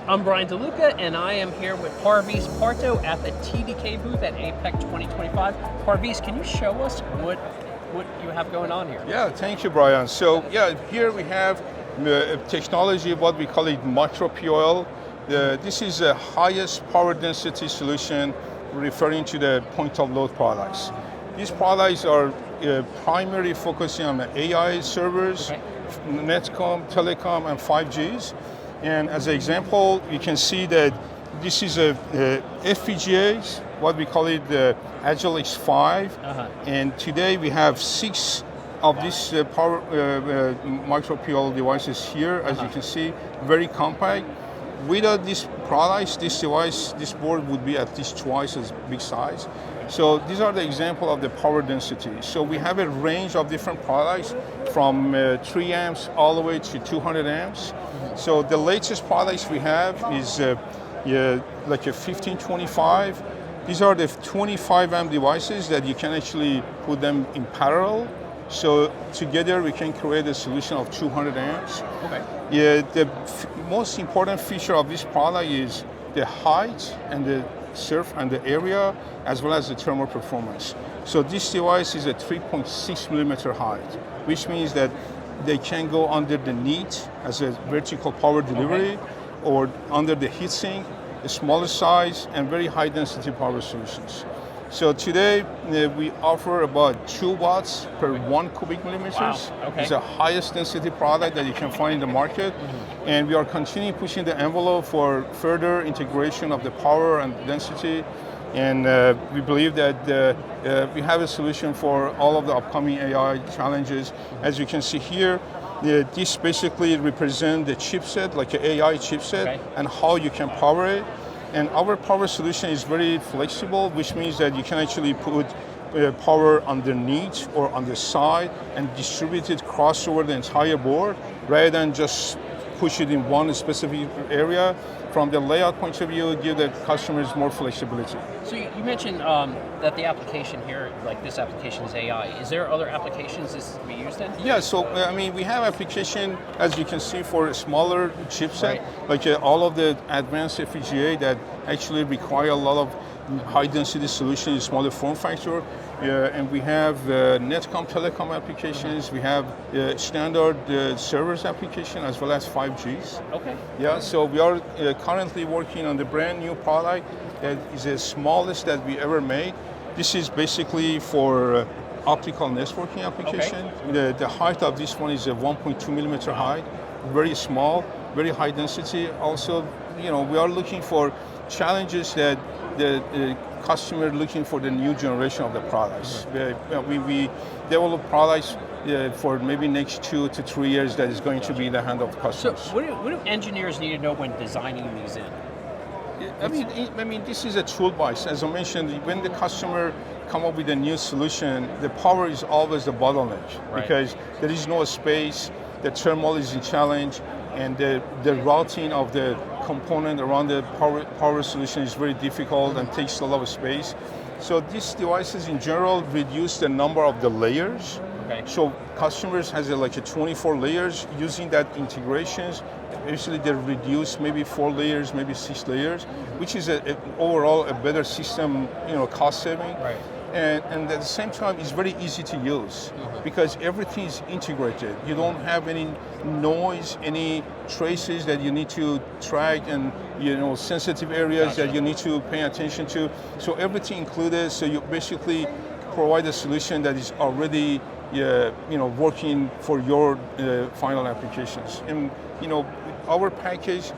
I'm Bryan DeLuca, and I am here with Parviz Parto at the TDK booth at APEC 2025. Parviz, can you show us what you have going on here? Yeah, thank you, Brian. So yeah, here we have technology, what we call it micro POL. This is the highest power density solution referring to the point of load products. These products are primarily focusing on the AI servers, netcom, telecom, and 5Gs. And as an example, you can see that this is a FPGAs, what we call it the Agile X5. And today we have 6 of these power micro POL devices here, as you can see, very compact. Without these products, this device, this board would be at least twice as big size. So these are the example of the power density. So we have a range of different products from 3 amps all the way to 200 amps. So the latest products we have is like a 1525. These are the 25 amp devices that you can actually put them in parallel. So together we can create a solution of 200 amps. Yeah, the most important feature of this product is the height and the surf and the area, as well as the thermal performance. So this device is a 3.6 millimeter height, which means that they can go under the NEAT as a vertical power delivery, or under the heatsink, a smaller size, and very high density power solutions. So today we offer about 2 watts per 1 cubic millimeters. Wow. It's the highest density product that you can find in the market. And we are continuing pushing the envelope for further integration of the power and density. And we believe that we have a solution for all of the upcoming AI challenges. As you can see here, this basically represents the chipset, like an AI chipset, and how you can power it. And our power solution is very flexible, which means that you can actually put power underneath or on the side and distribute it across over the entire board, rather than just push it in one specific area. From the layout point of view, give the customers more flexibility. So you mentioned that the application here, like this application is AI. Is there other applications this can be used in? Yeah, so I mean, we have application, as you can see, for a smaller chipset, like all of the advanced FPGA that actually require a lot of high density solution in smaller form factor. And we have netcom, telecom applications. We have standard servers application, as well as 5Gs. Yeah, so we are currently working on the brand new product that is the smallest that we ever made. This is basically for optical networking application. The height of this one is a 1.2 millimeter height, very small, very high density. Also, you know, we are looking for challenges that the customer looking for the new generation of the products. We develop products for maybe next 2 to 3 years that is going to be in the hand of customers. So what do engineers need to know when designing these in? I mean, this is a toolbox. As I mentioned, when the customer come up with a new solution, the power is always the bottleneck, because there is no space, the thermal is a challenge, and the routing of the component around the power solution is very difficult and takes a lot of space. So these devices in general reduce the number of the layers. So customers has like a 24 layers. Using that integrations, actually they reduce maybe 4 layers, maybe 6 layers, which is overall a better system, you know, cost saving. And at the same time, it's very easy to use because everything is integrated. You don't have any noise, any traces that you need to track, and sensitive areas that you need to pay attention to. So everything included. So you basically provide a solution that is already working for your final applications. And our package.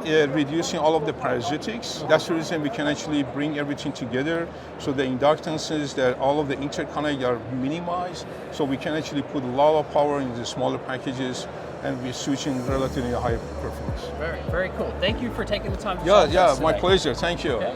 Reducing all of the parasitics. That's the reason we can actually bring everything together. So the inductances, that all of the interconnect are minimized. So we can actually put a lot of power in the smaller packages, and we're switching relatively high performance. Very, very cool. Thank you for taking the time to talk to us my today. pleasure. Thank you.